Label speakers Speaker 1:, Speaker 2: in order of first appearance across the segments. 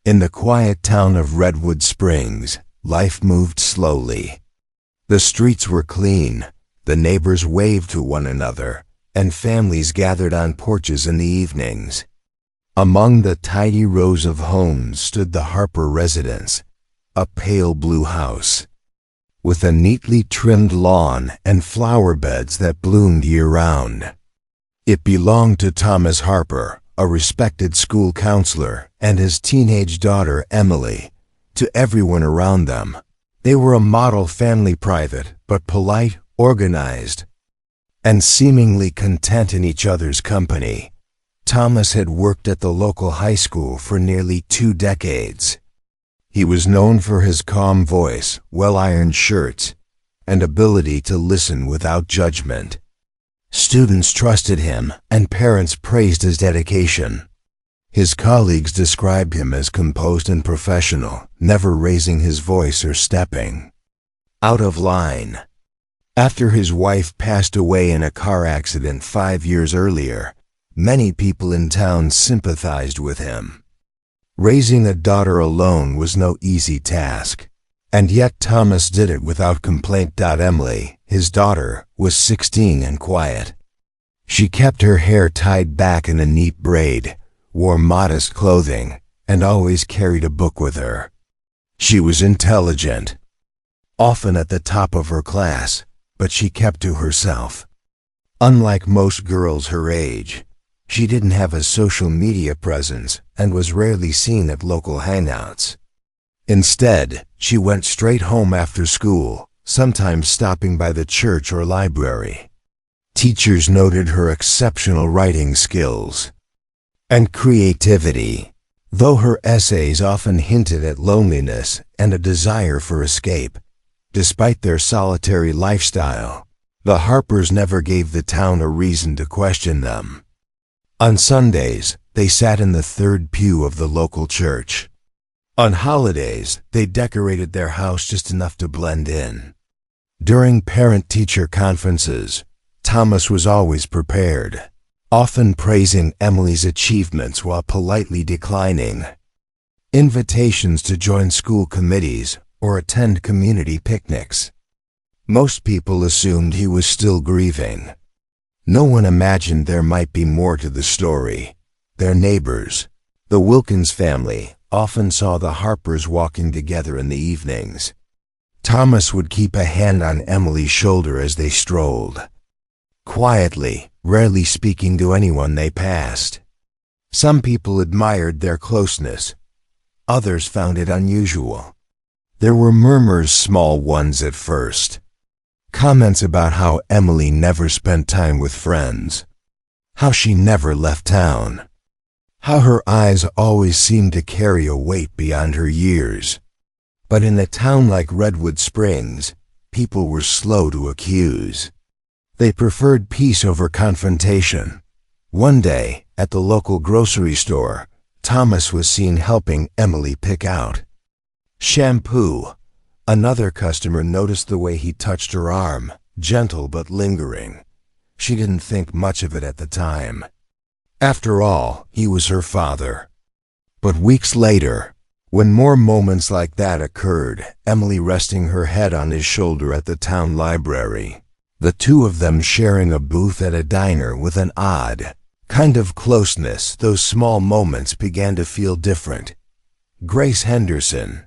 Speaker 1: In the quiet town of Redwood Springs, life moved slowly. The streets were clean, the neighbors waved to one another, and families gathered on porches in the evenings. Among the tidy rows of homes stood the Harper residence, a pale blue house, with a neatly trimmed lawn and flower beds that bloomed year-round. It belonged to Thomas Harper, a respected school counselor, and his teenage daughter Emily. To everyone around them, they were a model family, private but polite, organized, and seemingly content in each other's company. Thomas had worked at the local high school for nearly 2 decades. He was known for his calm voice, well-ironed shirts, and ability to listen without judgment. Students trusted him, and parents praised his dedication. His colleagues described him as composed and professional, never raising his voice or stepping out of line. After his wife passed away in a car accident 5 years earlier, many people in town sympathized with him. Raising a daughter alone was no easy task, and yet Thomas did it without complaint. Emily, his daughter, was 16 and quiet. She kept her hair tied back in a neat braid, wore modest clothing, and always carried a book with her. She was intelligent, often at the top of her class, but she kept to herself. Unlike most girls her age, she didn't have a social media presence and was rarely seen at local hangouts. Instead, she went straight home after school, sometimes stopping by the church or library. Teachers noted her exceptional writing skills and creativity, though her essays often hinted at loneliness and a desire for escape. Despite their solitary lifestyle, the Harpers never gave the town a reason to question them. On Sundays, they sat in the third pew of the local church. On holidays, they decorated their house just enough to blend in. During parent-teacher conferences, Thomas was always prepared, often praising Emily's achievements while politely declining invitations to join school committees or attend community picnics. Most people assumed he was still grieving. No one imagined there might be more to the story. Their neighbors, the Wilkins family, often saw the Harpers walking together in the evenings. Thomas would keep a hand on Emily's shoulder as they strolled, quietly, rarely speaking to anyone they passed. Some people admired their closeness. Others found it unusual. There were murmurs, small ones at first. Comments about how Emily never spent time with friends, how she never left town, how her eyes always seemed to carry a weight beyond her years. But in a town like Redwood Springs, people were slow to accuse. They preferred peace over confrontation. One day, at the local grocery store, Thomas was seen helping Emily pick out shampoo. Another customer noticed the way he touched her arm, gentle but lingering. She didn't think much of it at the time. After all, he was her father. But weeks later, when more moments like that occurred, Emily resting her head on his shoulder at the town library, the two of them sharing a booth at a diner with an odd kind of closeness, those small moments began to feel different. Grace Henderson,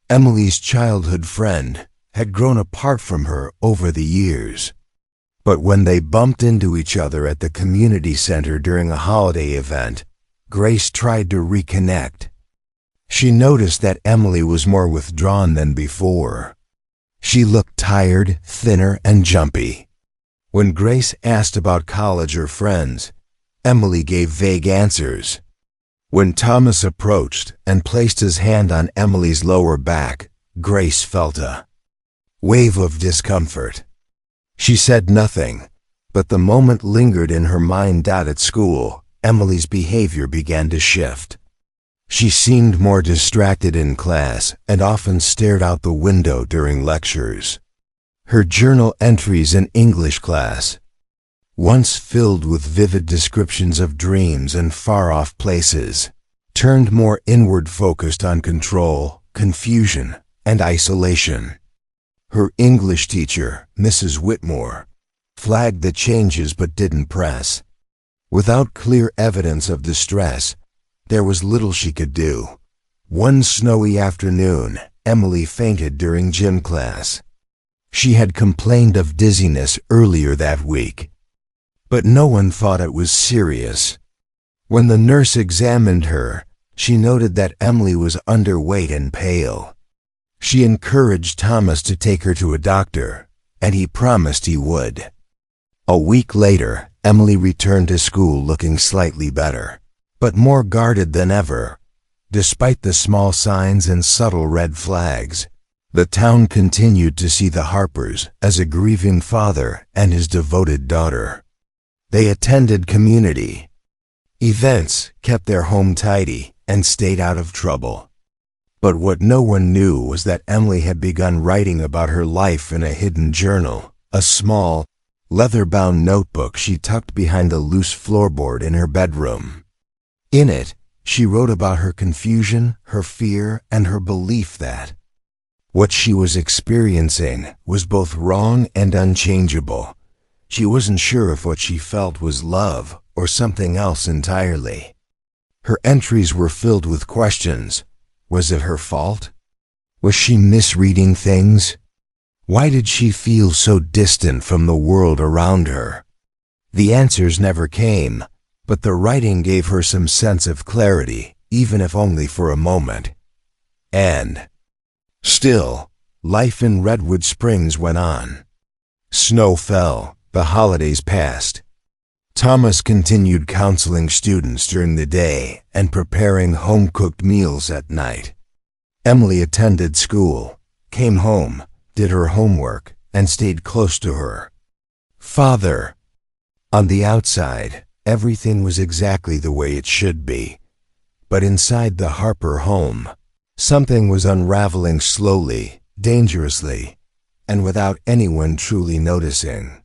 Speaker 1: Emily's childhood friend, had grown apart from her over the years. But when they bumped into each other at the community center during a holiday event, Grace tried to reconnect. She noticed that Emily was more withdrawn than before. She looked tired, thinner, and jumpy. When Grace asked about college or friends, Emily gave vague answers. When Thomas approached and placed his hand on Emily's lower back, Grace felt a wave of discomfort. She said nothing, but the moment lingered in her mind. At school, Emily's behavior began to shift. She seemed more distracted in class and often stared out the window during lectures. Her journal entries in English class, once filled with vivid descriptions of dreams and far-off places, turned more inward, focused on control, confusion, and isolation. Her English teacher, Mrs. Whitmore, flagged the changes but didn't press. Without clear evidence of distress, there was little she could do. One snowy afternoon, Emily fainted during gym class. She had complained of dizziness earlier that week, but no one thought it was serious. When the nurse examined her, she noted that Emily was underweight and pale. She encouraged Thomas to take her to a doctor, and he promised he would. A week later, Emily returned to school looking slightly better, but more guarded than ever. Despite the small signs and subtle red flags, the town continued to see the Harpers as a grieving father and his devoted daughter. They attended community events, kept their home tidy, and stayed out of trouble. But what no one knew was that Emily had begun writing about her life in a hidden journal, a small, leather-bound notebook she tucked behind the loose floorboard in her bedroom. In it, she wrote about her confusion, her fear, and her belief that what she was experiencing was both wrong and unchangeable. She wasn't sure if what she felt was love or something else entirely. Her entries were filled with questions. Was it her fault? Was she misreading things? Why did she feel so distant from the world around her? The answers never came, but the writing gave her some sense of clarity, even if only for a moment. And still, life in Redwood Springs went on. Snow fell, the holidays passed. Thomas continued counseling students during the day and preparing home-cooked meals at night. Emily attended school, came home, did her homework, and stayed close to her father. On the outside, everything was exactly the way it should be. But inside the Harper home, something was unraveling slowly, dangerously, and without anyone truly noticing.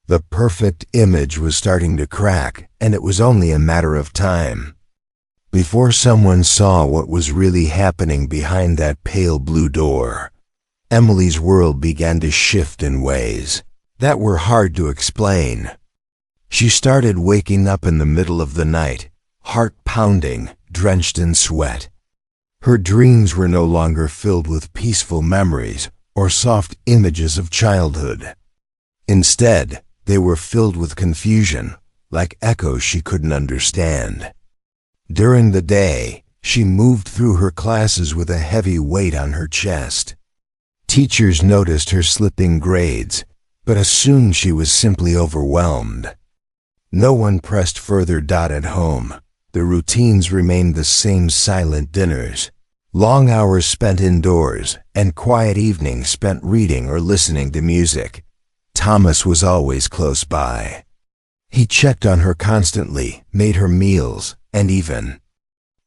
Speaker 1: The perfect image was starting to crack, and it was only a matter of time before someone saw what was really happening behind that pale blue door. Emily's world began to shift in ways that were hard to explain. She started waking up in the middle of the night, heart pounding, drenched in sweat. Her dreams were no longer filled with peaceful memories or soft images of childhood. Instead, they were filled with confusion, like echoes she couldn't understand. During the day, she moved through her classes with a heavy weight on her chest. Teachers noticed her slipping grades, but assumed she was simply overwhelmed. No one pressed further. At home, the routines remained the same: silent dinners, long hours spent indoors, and quiet evenings spent reading or listening to music. Thomas was always close by. He checked on her constantly, made her meals, and even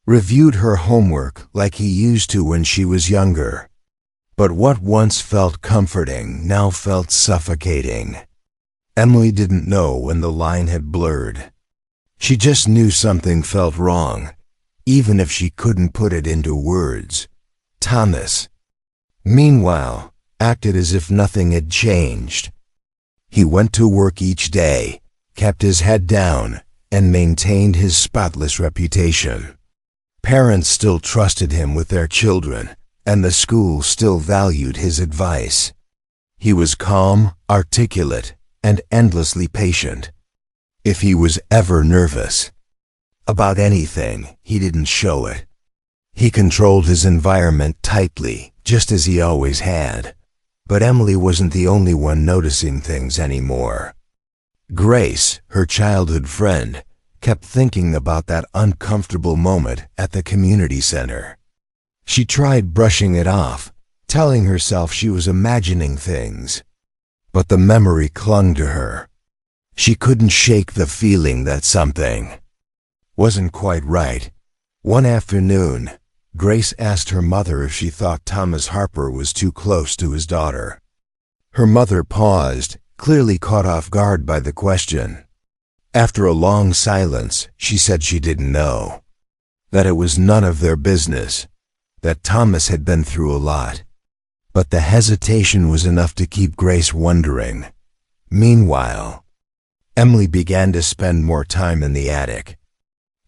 Speaker 1: reviewed her homework like he used to when she was younger. But what once felt comforting now felt suffocating. Emily didn't know when the line had blurred. She just knew something felt wrong, even if she couldn't put it into words. Thomas, meanwhile, acted as if nothing had changed. He went to work each day, kept his head down, and maintained his spotless reputation. Parents still trusted him with their children, and the school still valued his advice. He was calm, articulate, and endlessly patient. If he was ever nervous about anything, he didn't show it. He controlled his environment tightly, just as he always had. But Emily wasn't the only one noticing things anymore. Grace, her childhood friend, kept thinking about that uncomfortable moment at the community center. She tried brushing it off, telling herself she was imagining things. But the memory clung to her. She couldn't shake the feeling that something wasn't quite right. One afternoon, Grace asked her mother if she thought Thomas Harper was too close to his daughter. Her mother paused, clearly caught off guard by the question. After a long silence, she said she didn't know. that it was none of their business, that Thomas had been through a lot. But the hesitation was enough to keep Grace wondering. Meanwhile, Emily began to spend more time in the attic.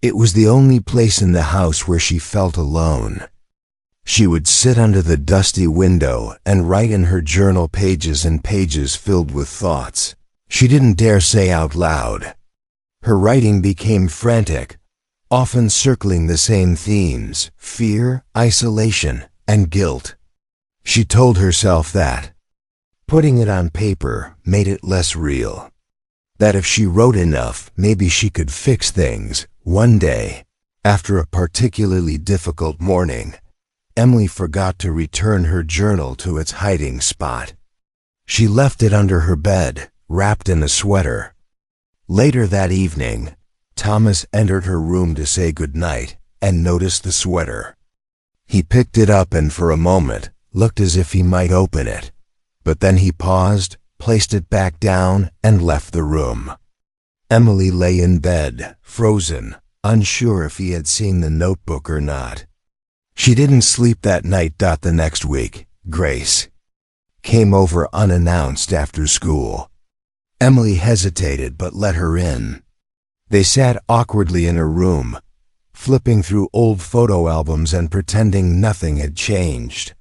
Speaker 1: It was the only place in the house where she felt alone. She would sit under the dusty window and write in her journal, pages and pages filled with thoughts she didn't dare say out loud. Her writing became frantic, often circling the same themes: fear, isolation, and guilt. She told herself that putting it on paper made it less real. That if she wrote enough, maybe she could fix things. One day, after a particularly difficult morning, Emily forgot to return her journal to its hiding spot. She left it under her bed, wrapped in a sweater. Later that evening, Thomas entered her room to say goodnight and noticed the sweater. He picked it up and for a moment looked as if he might open it, but then he paused, placed it back down, and left the room. Emily lay in bed, frozen, unsure if he had seen the notebook or not. She didn't sleep that night. The next week, Grace came over unannounced after school. Emily hesitated but let her in. They sat awkwardly in her room, flipping through old photo albums and pretending nothing had changed.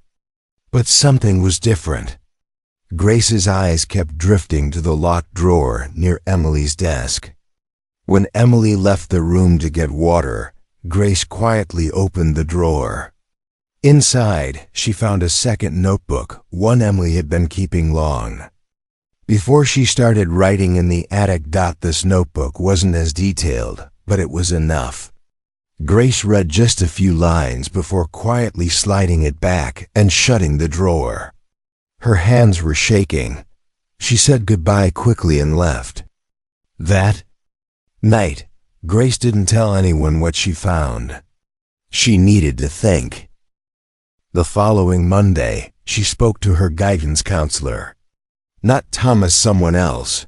Speaker 1: But something was different. Grace's eyes kept drifting to the locked drawer near Emily's desk. When Emily left the room to get water, Grace quietly opened the drawer. Inside, she found a second notebook, one Emily had been keeping long before she started writing in the attic. This notebook wasn't as detailed, but it was enough. Grace read just a few lines before quietly sliding it back and shutting the drawer. Her hands were shaking. She said goodbye quickly and left. That night, Grace didn't tell anyone what she found. She needed to think. The following Monday, she spoke to her guidance counselor. Not Thomas, someone else.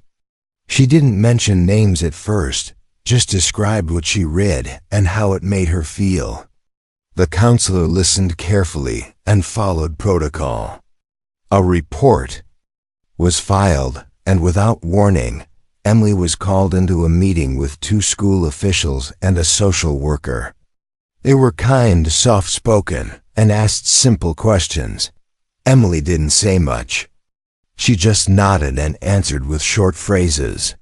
Speaker 1: She didn't mention names at first, just described what she read and how it made her feel. The counselor listened carefully and followed protocol. A report was filed, and without warning, Emily was called into a meeting with 2 school officials and a social worker. They were kind, soft-spoken, and asked simple questions. Emily didn't say much. She just nodded and answered with short phrases.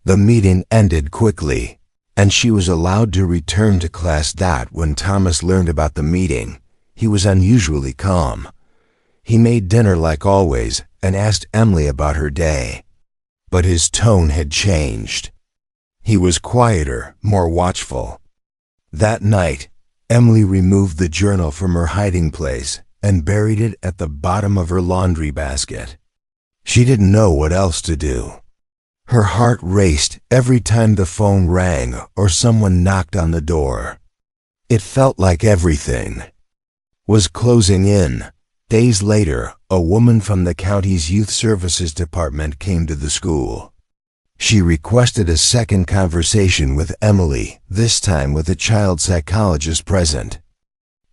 Speaker 1: The meeting ended quickly, and she was allowed to return to class. When Thomas learned about the meeting, he was unusually calm. He made dinner like always and asked Emily about her day. But his tone had changed. He was quieter, more watchful. That night, Emily removed the journal from her hiding place and buried it at the bottom of her laundry basket. She didn't know what else to do. Her heart raced every time the phone rang or someone knocked on the door. It felt like everything was closing in. Days later, a woman from the county's youth services department came to the school. She requested a second conversation with Emily, this time with a child psychologist present.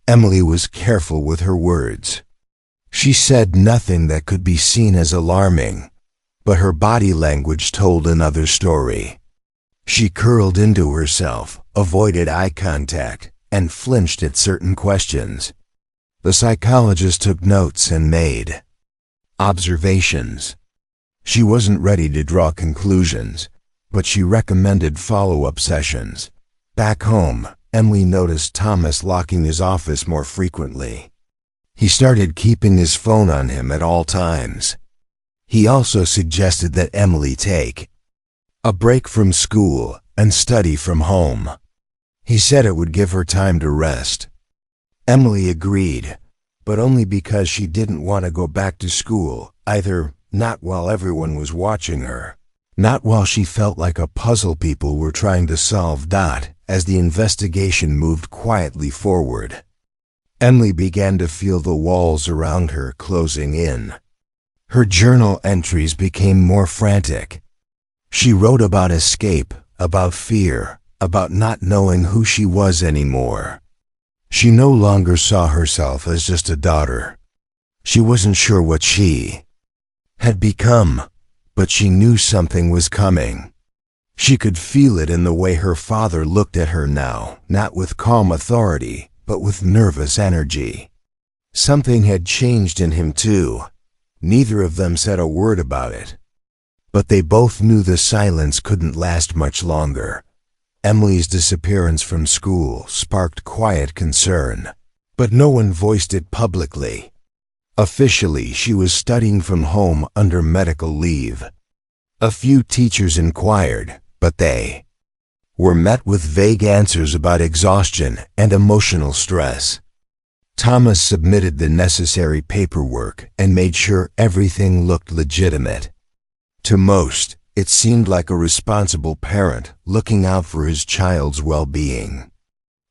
Speaker 1: Emily was careful with her words. She said nothing that could be seen as alarming, but her body language told another story. She curled into herself, avoided eye contact, and flinched at certain questions. The psychologist took notes and made observations. She wasn't ready to draw conclusions, but she recommended follow-up sessions. Back home, Emily noticed Thomas locking his office more frequently. He started keeping his phone on him at all times. He also suggested that Emily take a break from school and study from home. He said it would give her time to rest. Emily agreed, but only because she didn't want to go back to school either. Not while everyone was watching her. Not while she felt like a puzzle people were trying to solve. As the investigation moved quietly forward, Emily began to feel the walls around her closing in. Her journal entries became more frantic. She wrote about escape, about fear, about not knowing who she was anymore. She no longer saw herself as just a daughter. She wasn't sure what she had become, but she knew something was coming. She could feel it in the way her father looked at her now, not with calm authority, but with nervous energy. Something had changed in him too. Neither of them said a word about it. But they both knew the silence couldn't last much longer. Emily's disappearance from school sparked quiet concern, but no one voiced it publicly. Officially, she was studying from home under medical leave. A few teachers inquired, but they were met with vague answers about exhaustion and emotional stress. Thomas submitted the necessary paperwork and made sure everything looked legitimate. To most, it seemed like a responsible parent looking out for his child's well-being.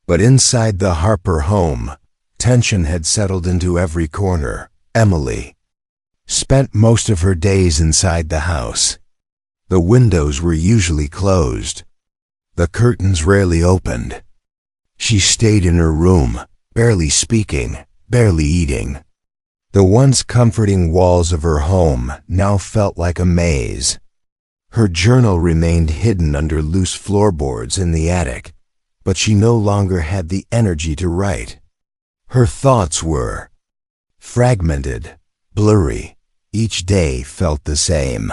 Speaker 1: But inside the Harper home, tension had settled into every corner. Emily spent most of her days inside the house. The windows were usually closed. The curtains rarely opened. She stayed in her room, barely speaking, barely eating. The once comforting walls of her home now felt like a maze. Her journal remained hidden under loose floorboards in the attic, but she no longer had the energy to write. Her thoughts were fragmented, blurry. Each day felt the same.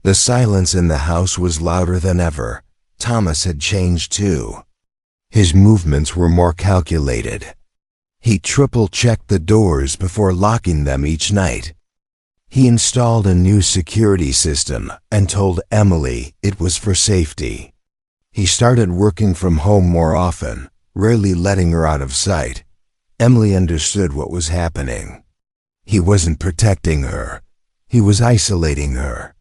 Speaker 1: The silence in the house was louder than ever. Thomas had changed too. His movements were more calculated. He triple-checked the doors before locking them each night. He installed a new security system and told Emily it was for safety. He started working from home more often, rarely letting her out of sight. Emily understood what was happening. He wasn't protecting her. He was isolating her.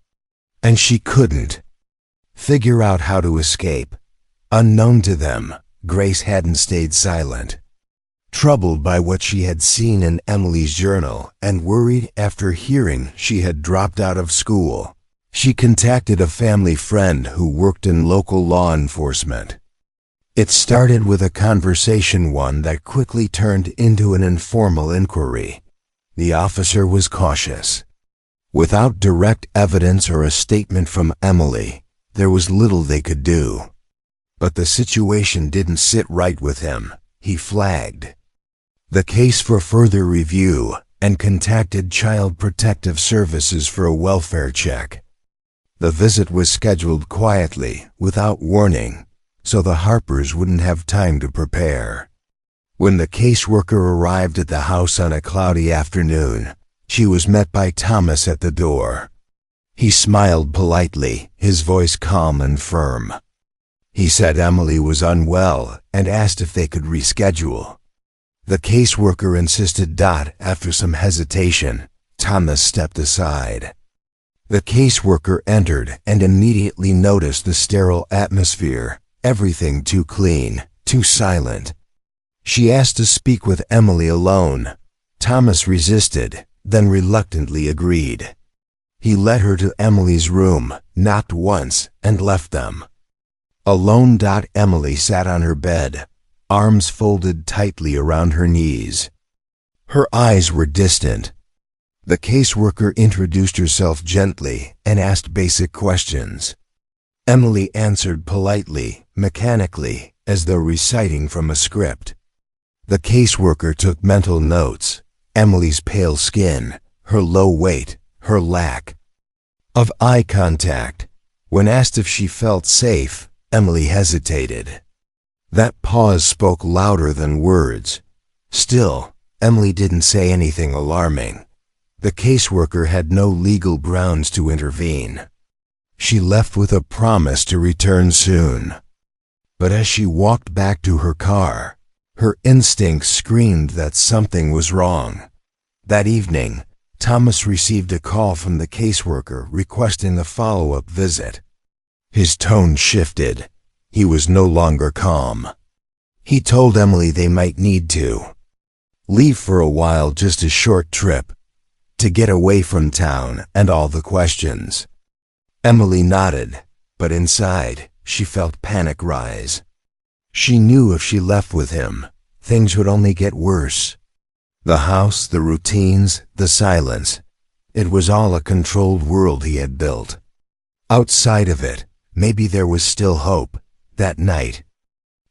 Speaker 1: And she couldn't figure out how to escape. Unknown to them, Grace hadn't stayed silent. Troubled by what she had seen in Emily's journal and worried after hearing she had dropped out of school, she contacted a family friend who worked in local law enforcement. It started with a conversation, one that quickly turned into an informal inquiry. The officer was cautious. Without direct evidence or a statement from Emily, there was little they could do. But the situation didn't sit right with him. He flagged the case for further review and contacted Child Protective Services for a welfare check. The visit was scheduled quietly, without warning, so the Harpers wouldn't have time to prepare. When the caseworker arrived at the house on a cloudy afternoon, she was met by Thomas at the door. He smiled politely, his voice calm and firm. He said Emily was unwell and asked if they could reschedule. The caseworker insisted. After some hesitation, Thomas stepped aside. The caseworker entered and immediately noticed the sterile atmosphere, everything too clean, too silent. She asked to speak with Emily alone. Thomas resisted, then reluctantly agreed. He led her to Emily's room, knocked once, and left them. Alone. Emily sat on her bed, arms folded tightly around her knees. Her eyes were distant. The caseworker introduced herself gently and asked basic questions. Emily answered politely, mechanically, as though reciting from a script. The caseworker took mental notes. Emily's pale skin, her low weight, her lack of eye contact. When asked if she felt safe, Emily hesitated. That pause spoke louder than words. Still, Emily didn't say anything alarming. The caseworker had no legal grounds to intervene. She left with a promise to return soon. But as she walked back to her car, her instincts screamed that something was wrong. That evening, Thomas received a call from the caseworker requesting a follow-up visit. His tone shifted. He was no longer calm. He told Emily they might need to leave for a while, just a short trip, to get away from town and all the questions. Emily nodded, but inside, she felt panic rise. She knew if she left with him, things would only get worse. The house, the routines, the silence. It was all a controlled world he had built. Outside of it, maybe there was still hope. That night,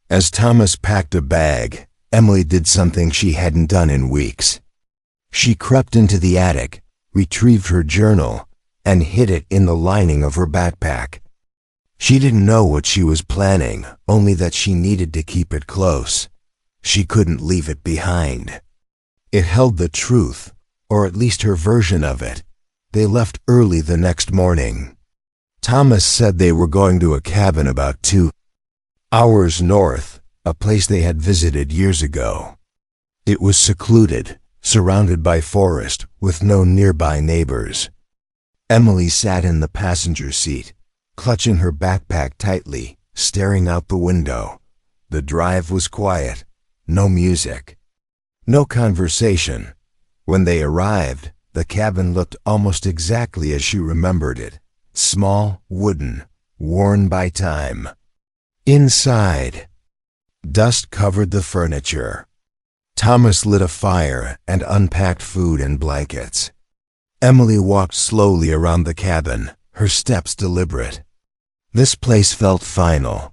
Speaker 1: as Thomas packed a bag, Emily did something she hadn't done in weeks. She crept into the attic, retrieved her journal, and hid it in the lining of her backpack. She didn't know what she was planning, only that she needed to keep it close. She couldn't leave it behind. It held the truth, or at least her version of it. They left early the next morning. Thomas said they were going to a cabin about 2 hours north, a place they had visited years ago. It was secluded, surrounded by forest, with no nearby neighbors. Emily sat in the passenger seat, clutching her backpack tightly, staring out the window. The drive was quiet, no music, no conversation. When they arrived, the cabin looked almost exactly as she remembered it. Small, wooden, worn by time. Inside, dust covered the furniture. Thomas lit a fire and unpacked food and blankets. Emily walked slowly around the cabin, her steps deliberate. This place felt final,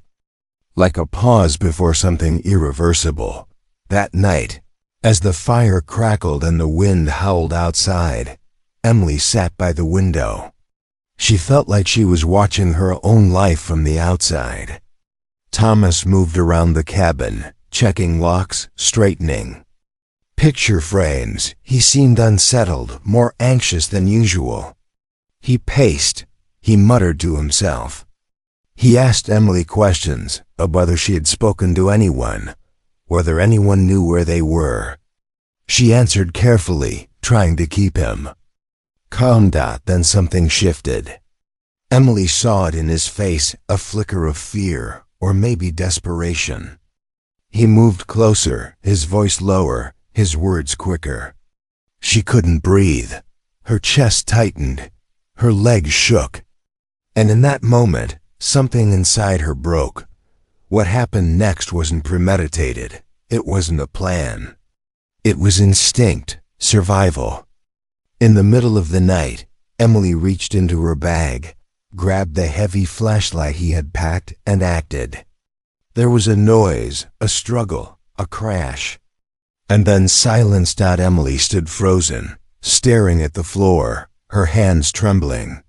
Speaker 1: like a pause before something irreversible. That night, as the fire crackled and the wind howled outside, Emily sat by the window. She felt like she was watching her own life from the outside. Thomas moved around the cabin, checking locks, straightening picture frames. He seemed unsettled, more anxious than usual. He paced. He muttered to himself. He asked Emily questions of whether she had spoken to anyone, whether anyone knew where they were. She answered carefully, trying to keep him calm. Then something shifted. Emily saw it in his face, a flicker of fear, or maybe desperation. He moved closer, his voice lower, his words quicker. She couldn't breathe. Her chest tightened. Her legs shook. And in that moment, something inside her broke. What happened next wasn't premeditated. It wasn't a plan. It was instinct, survival. In the middle of the night, Emily reached into her bag, grabbed the heavy flashlight he had packed, and acted. There was a noise, a struggle, a crash. And then silence. Emily stood frozen, staring at the floor, her hands trembling.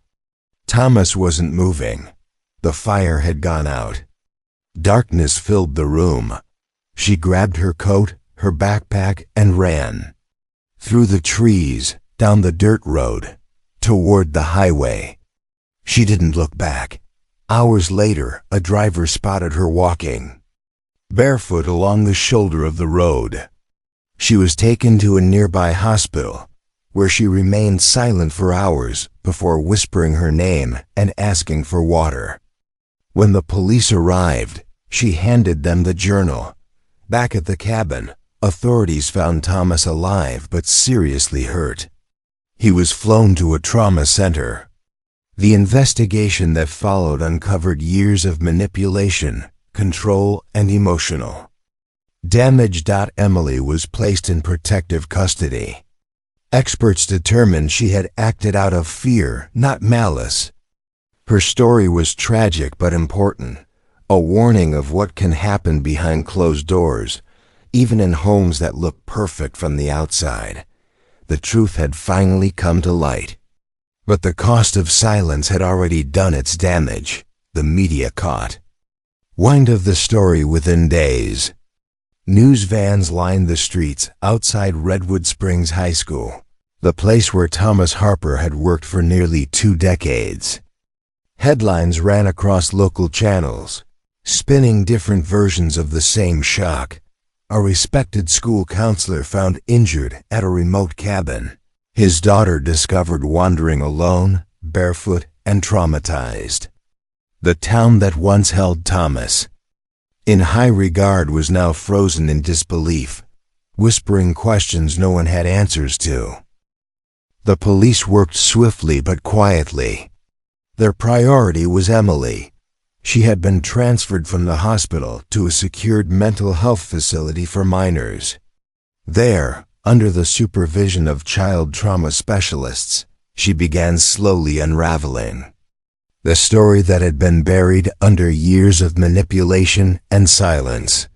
Speaker 1: Thomas wasn't moving. The fire had gone out. Darkness filled the room. She grabbed her coat, her backpack, and ran. Through the trees, down the dirt road, toward the highway. She didn't look back. Hours later, a driver spotted her walking barefoot along the shoulder of the road. She was taken to a nearby hospital, where she remained silent for hours before whispering her name and asking for water. When the police arrived, she handed them the journal. Back at the cabin, authorities found Thomas alive but seriously hurt. He was flown to a trauma center. The investigation that followed uncovered years of manipulation, control, and emotional damage. Emily was placed in protective custody. Experts determined she had acted out of fear, not malice. Her story was tragic but important, a warning of what can happen behind closed doors, even in homes that look perfect from the outside. The truth had finally come to light. But the cost of silence had already done its damage. The media caught wind of the story within days. News vans lined the streets outside Redwood Springs High School, the place where Thomas Harper had worked for nearly 2 decades. Headlines ran across local channels, spinning different versions of the same shock. A respected school counselor found injured at a remote cabin. His daughter discovered wandering alone, barefoot, and traumatized. The town that once held Thomas in high regard was now frozen in disbelief, whispering questions no one had answers to. The police worked swiftly but quietly. Their priority was Emily, She had been transferred from the hospital to a secured mental health facility for minors. There, under the supervision of child trauma specialists, she began slowly unraveling. The story that had been buried under years of manipulation and silence.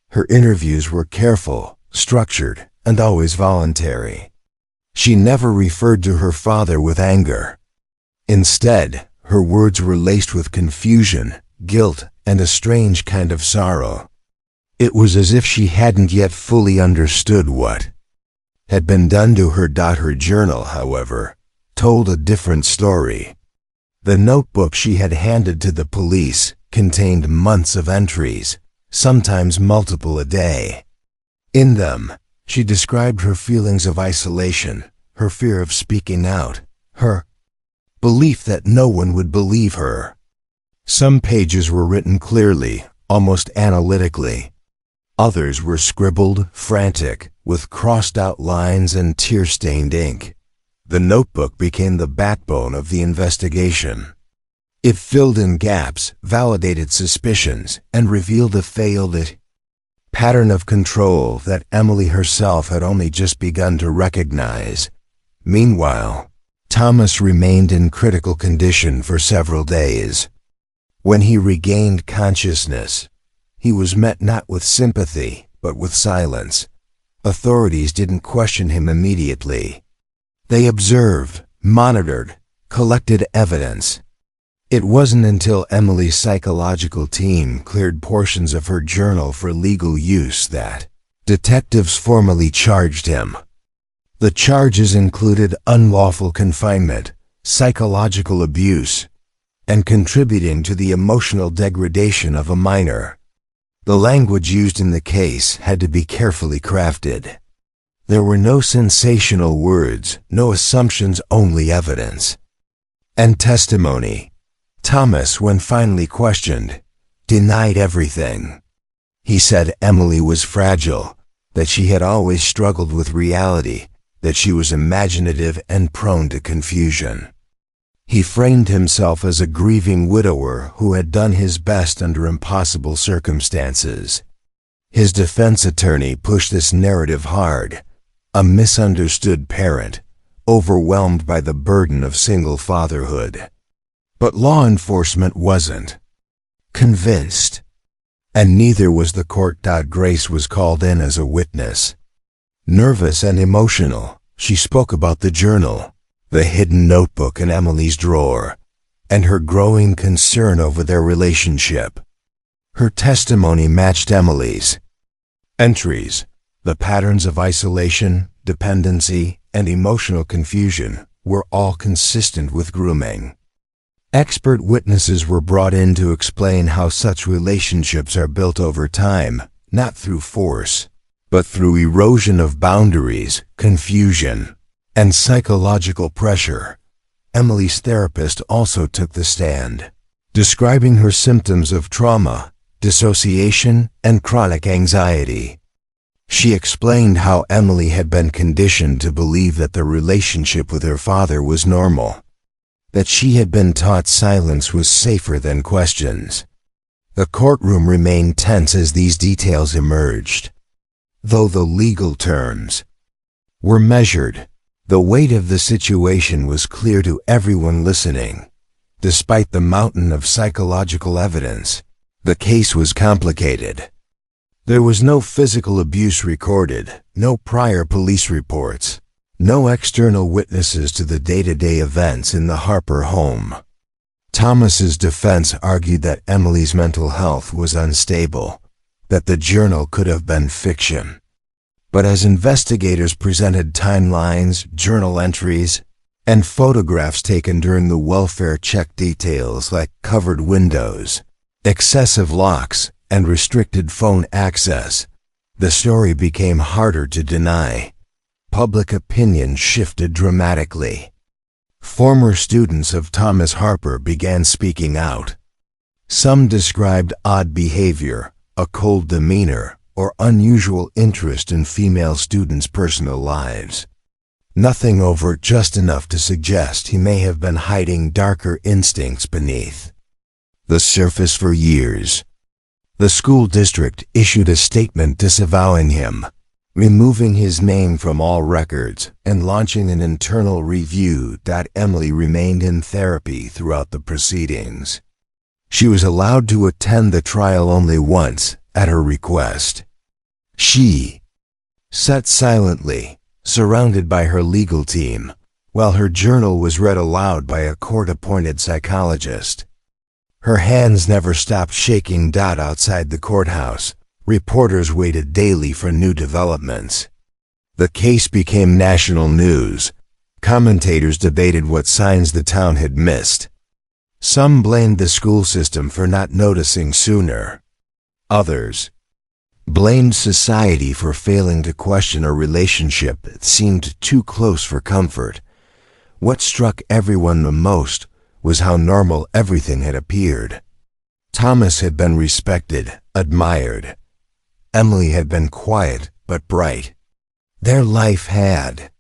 Speaker 1: Her interviews were careful, structured, and always voluntary. She never referred to her father with anger. Instead, her words were laced with confusion, guilt, and a strange kind of sorrow. It was as if she hadn't yet fully understood what had been done to her. Her journal, however, told a different story. The notebook she had handed to the police contained months of entries, sometimes multiple a day. In them, she described her feelings of isolation, her fear of speaking out, her belief that no one would believe her. Some pages were written clearly, almost analytically. Others were scribbled, frantic, with crossed-out lines and tear-stained ink. The notebook became the backbone of the investigation. It filled in gaps, validated suspicions, and revealed a failed pattern of control that Emily herself had only just begun to recognize. Meanwhile, Thomas remained in critical condition for several days. When he regained consciousness, he was met not with sympathy, but with silence. Authorities didn't question him immediately. They observed, monitored, collected evidence. It wasn't until Emily's psychological team cleared portions of her journal for legal use that detectives formally charged him. The charges included unlawful confinement, psychological abuse, and contributing to the emotional degradation of a minor. The language used in the case had to be carefully crafted. There were no sensational words, no assumptions, only evidence and testimony. Thomas, when finally questioned, denied everything. He said Emily was fragile, that she had always struggled with reality, that she was imaginative and prone to confusion. He framed himself as a grieving widower who had done his best under impossible circumstances. His defense attorney pushed this narrative hard, a misunderstood parent, overwhelmed by the burden of single fatherhood. But law enforcement wasn't convinced, and neither was the court. Grace was called in as a witness. Nervous and emotional, she spoke about the journal, the hidden notebook in Emily's drawer, and her growing concern over their relationship. Her testimony matched Emily's entries. The patterns of isolation, dependency, and emotional confusion were all consistent with grooming. Expert witnesses were brought in to explain how such relationships are built over time, not through force, but through erosion of boundaries, confusion, and psychological pressure. Emily's therapist also took the stand, describing her symptoms of trauma, dissociation, and chronic anxiety. She explained how Emily had been conditioned to believe that the relationship with her father was normal, that she had been taught silence was safer than questions. The courtroom remained tense as these details emerged. Though the legal terms were measured, the weight of the situation was clear to everyone listening. Despite the mountain of psychological evidence, the case was complicated. There was no physical abuse recorded, no prior police reports, no external witnesses to the day-to-day events in the Harper home. Thomas's defense argued that Emily's mental health was unstable, that the journal could have been fiction. But as investigators presented timelines, journal entries, and photographs taken during the welfare check, details like covered windows, excessive locks, and restricted phone access, the story became harder to deny. Public opinion shifted dramatically. Former students of Thomas Harper began speaking out. Some described odd behavior, a cold demeanor, or unusual interest in female students' personal lives. Nothing overt, just enough to suggest he may have been hiding darker instincts beneath. the surface for years. The school district issued a statement disavowing him, removing his name from all records, and launching an internal review. Emily remained in therapy throughout the proceedings. She was allowed to attend the trial only once, at her request. She sat silently, surrounded by her legal team, while her journal was read aloud by a court-appointed psychologist. Her hands never stopped shaking. Outside the courthouse, reporters waited daily for new developments. The case became national news. Commentators debated what signs the town had missed. Some blamed the school system for not noticing sooner. Others blamed society for failing to question a relationship that seemed too close for comfort. What struck everyone the most was how normal everything had appeared. Thomas had been respected, admired. Emily had been quiet but bright. Their life had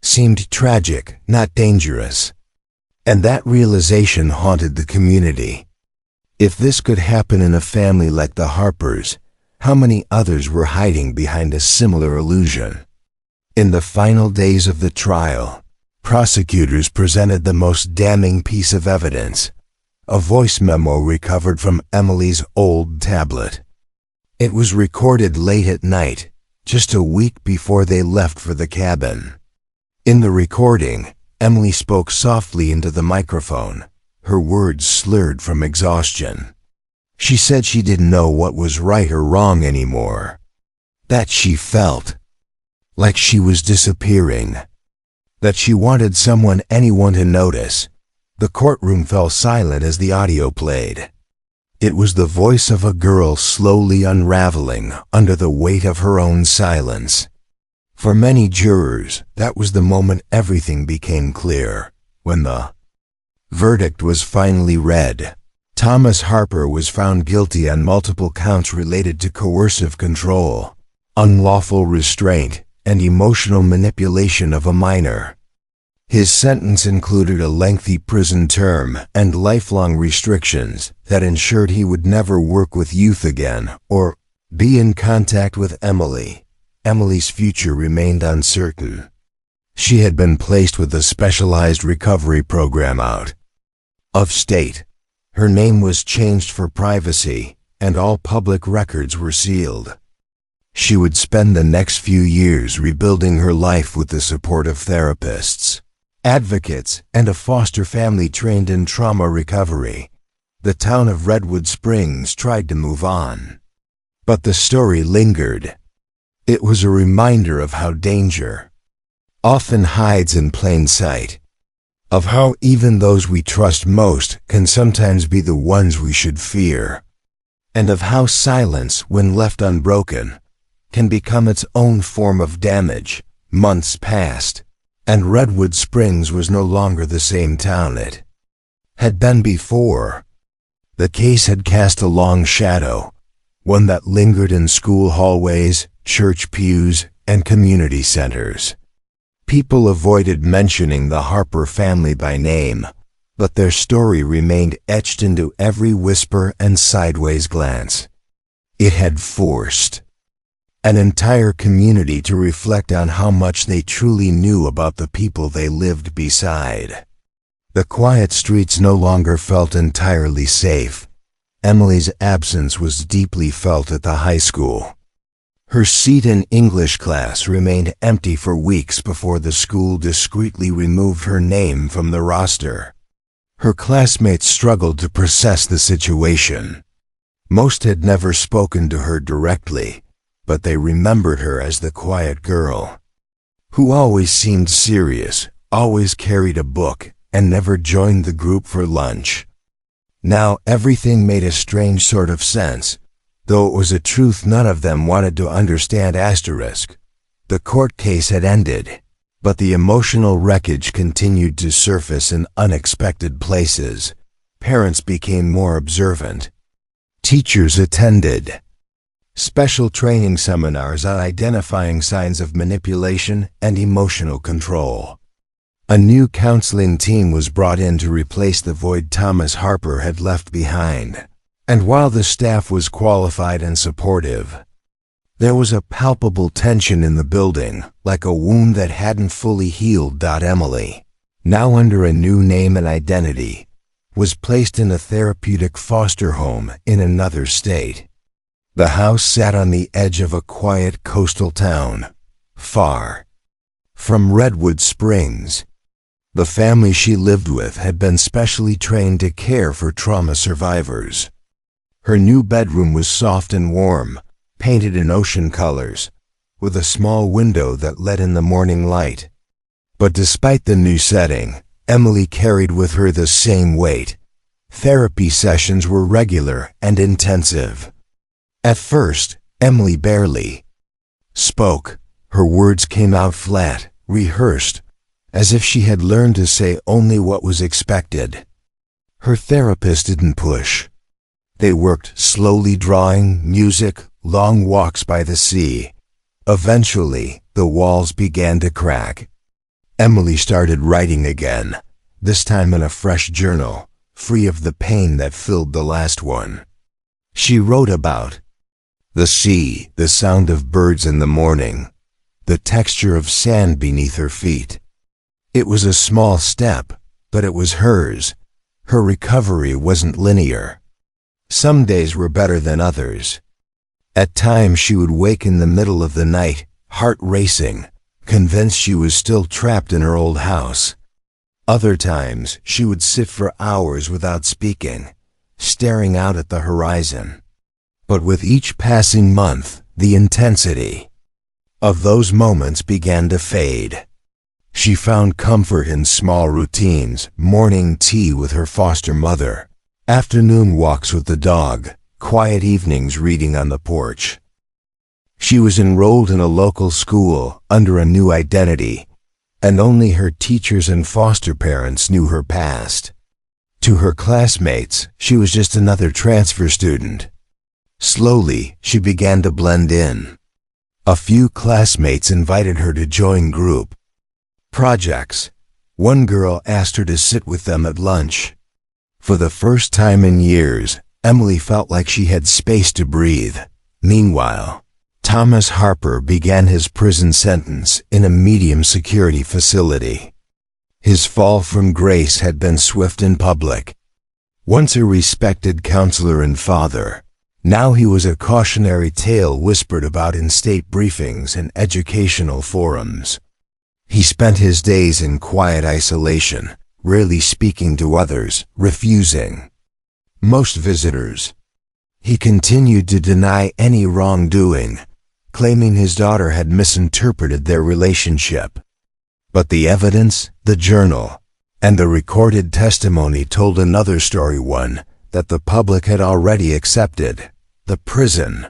Speaker 1: seemed tragic, not dangerous. And that realization haunted the community. If this could happen in a family like the Harpers, how many others were hiding behind a similar illusion? In the final days of the trial, prosecutors presented the most damning piece of evidence, a voice memo recovered from Emily's old tablet. It was recorded late at night, just a week before they left for the cabin. In the recording, Emily spoke softly into the microphone, her words slurred from exhaustion. She said she didn't know what was right or wrong anymore. That she felt like she was disappearing. That she wanted anyone to notice. The courtroom fell silent as the audio played. It was the voice of a girl slowly unraveling under the weight of her own silence. For many jurors, that was the moment everything became clear. When the verdict was finally read, Thomas Harper was found guilty on multiple counts related to coercive control, unlawful restraint, and emotional manipulation of a minor. His sentence included a lengthy prison term and lifelong restrictions that ensured he would never work with youth again or be in contact with Emily. Emily's future remained uncertain. She had been placed with a specialized recovery program out of state. Her name was changed for privacy, and all public records were sealed. She would spend the next few years rebuilding her life with the support of therapists, advocates, and a foster family trained in trauma recovery. The town of Redwood Springs tried to move on, but the story lingered. It was a reminder of how danger often hides in plain sight, of how even those we trust most can sometimes be the ones we should fear, and of how silence, when left unbroken, can become its own form of damage. Months passed, and Redwood Springs was no longer the same town it had been before. The case had cast a long shadow, one that lingered in school hallways, church pews, and community centers. People avoided mentioning the Harper family by name, but their story remained etched into every whisper and sideways glance. It had forced an entire community to reflect on how much they truly knew about the people they lived beside. The quiet streets no longer felt entirely safe. Emily's absence was deeply felt at the high school. Her seat in English class remained empty for weeks before the school discreetly removed her name from the roster. Her classmates struggled to process the situation. Most had never spoken to her directly, but they remembered her as the quiet girl who always seemed serious, always carried a book, and never joined the group for lunch. Now everything made a strange sort of sense, though it was a truth none of them wanted to understand. The court case had ended, but the emotional wreckage continued to surface in unexpected places. Parents became more observant. Teachers attended special training seminars on identifying signs of manipulation and emotional control. A new counseling team was brought in to replace the void Thomas Harper had left behind, and while the staff was qualified and supportive, there was a palpable tension in the building, like a wound that hadn't fully healed. Emily, now under a new name and identity, was placed in a therapeutic foster home in another state. The house sat on the edge of a quiet coastal town, far from Redwood Springs. The family she lived with had been specially trained to care for trauma survivors. Her new bedroom was soft and warm, painted in ocean colors, with a small window that let in the morning light. But despite the new setting, Emily carried with her the same weight. Therapy sessions were regular and intensive. At first, Emily barely spoke. Her words came out flat, rehearsed, as if she had learned to say only what was expected. Her therapist didn't push. They worked slowly, drawing, music, long walks by the sea. Eventually, the walls began to crack. Emily started writing again, this time in a fresh journal, free of the pain that filled the last one. She wrote about the sea, the sound of birds in the morning, the texture of sand beneath her feet. It was a small step, but it was hers. Her recovery wasn't linear. Some days were better than others. At times she would wake in the middle of the night, heart racing, convinced she was still trapped in her old house. Other times she would sit for hours without speaking, staring out at the horizon. But with each passing month, the intensity of those moments began to fade. She found comfort in small routines, morning tea with her foster mother, afternoon walks with the dog, quiet evenings reading on the porch. She was enrolled in a local school under a new identity, and only her teachers and foster parents knew her past. To her classmates, she was just another transfer student. Slowly, she began to blend in. A few classmates invited her to join group projects. One girl asked her to sit with them at lunch. For the first time in years, Emily felt like she had space to breathe. Meanwhile, Thomas Harper began his prison sentence in a medium-security facility. His fall from grace had been swift and public. Once a respected counselor and father, now he was a cautionary tale whispered about in state briefings and educational forums. He spent his days in quiet isolation, rarely speaking to others, refusing most visitors. He continued to deny any wrongdoing, claiming his daughter had misinterpreted their relationship. But the evidence, the journal, and the recorded testimony told another story, one that the public had already accepted. The prison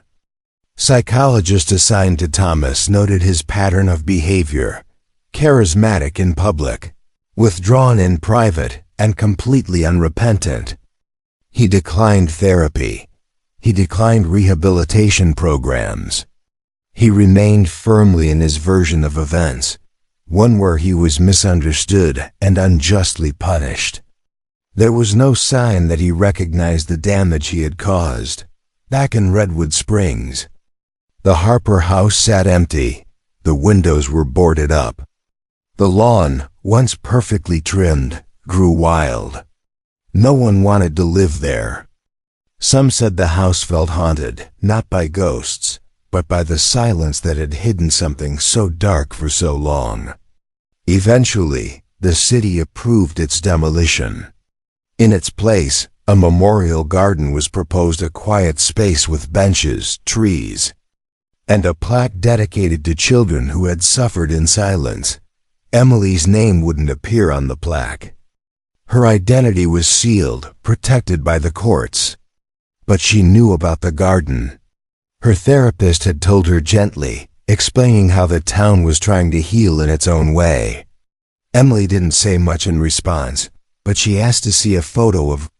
Speaker 1: psychologist assigned to Thomas noted his pattern of behavior: charismatic in public, withdrawn in private, and completely unrepentant. He declined therapy. He declined rehabilitation programs. He remained firmly in his version of events, one where he was misunderstood and unjustly punished. There was no sign that he recognized the damage he had caused. Back in Redwood Springs, the Harper house sat empty. The windows were boarded up. The lawn, once perfectly trimmed, grew wild. No one wanted to live there. Some said the house felt haunted, not by ghosts, but by the silence that had hidden something so dark for so long. Eventually, the city approved its demolition. In its place, a memorial garden was proposed, a quiet space with benches, trees, and a plaque dedicated to children who had suffered in silence. Emily's name wouldn't appear on the plaque. Her identity was sealed, protected by the courts. But she knew about the garden. Her therapist had told her gently, explaining how the town was trying to heal in its own way. Emily didn't say much in response, but she asked to see a photo of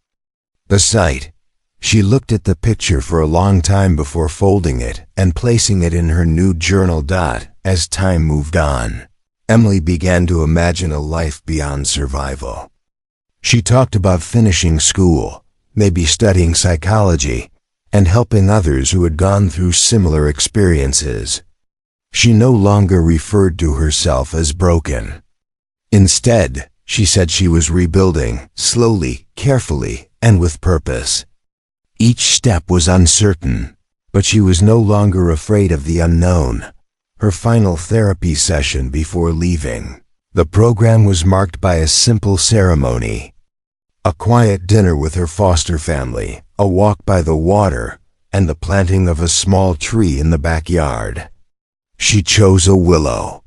Speaker 1: the site. She looked at the picture for a long time before folding it and placing it in her new journal. As time moved on, Emily began to imagine a life beyond survival. She talked about finishing school, maybe studying psychology, and helping others who had gone through similar experiences. She no longer referred to herself as broken. Instead, she said she was rebuilding, slowly, carefully, and with purpose. Each step was uncertain, but she was no longer afraid of the unknown. Her final therapy session before leaving, the program was marked by a simple ceremony. A quiet dinner with her foster family, a walk by the water, and the planting of a small tree in the backyard. She chose a willow.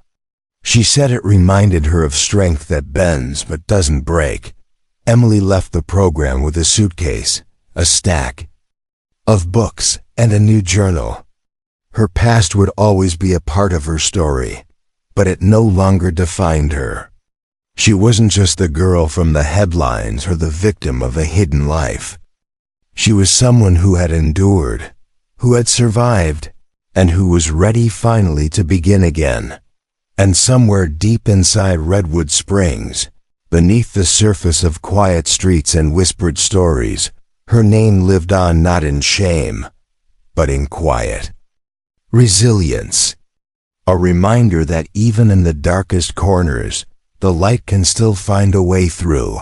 Speaker 1: She said it reminded her of strength that bends but doesn't break. Emily left the program with a suitcase, a stack of books, and a new journal. Her past would always be a part of her story, but it no longer defined her. She wasn't just the girl from the headlines or the victim of a hidden life. She was someone who had endured, who had survived, and who was ready finally to begin again. And somewhere deep inside Redwood Springs, beneath the surface of quiet streets and whispered stories, her name lived on not in shame, but in quiet resilience. A reminder that even in the darkest corners, the light can still find a way through.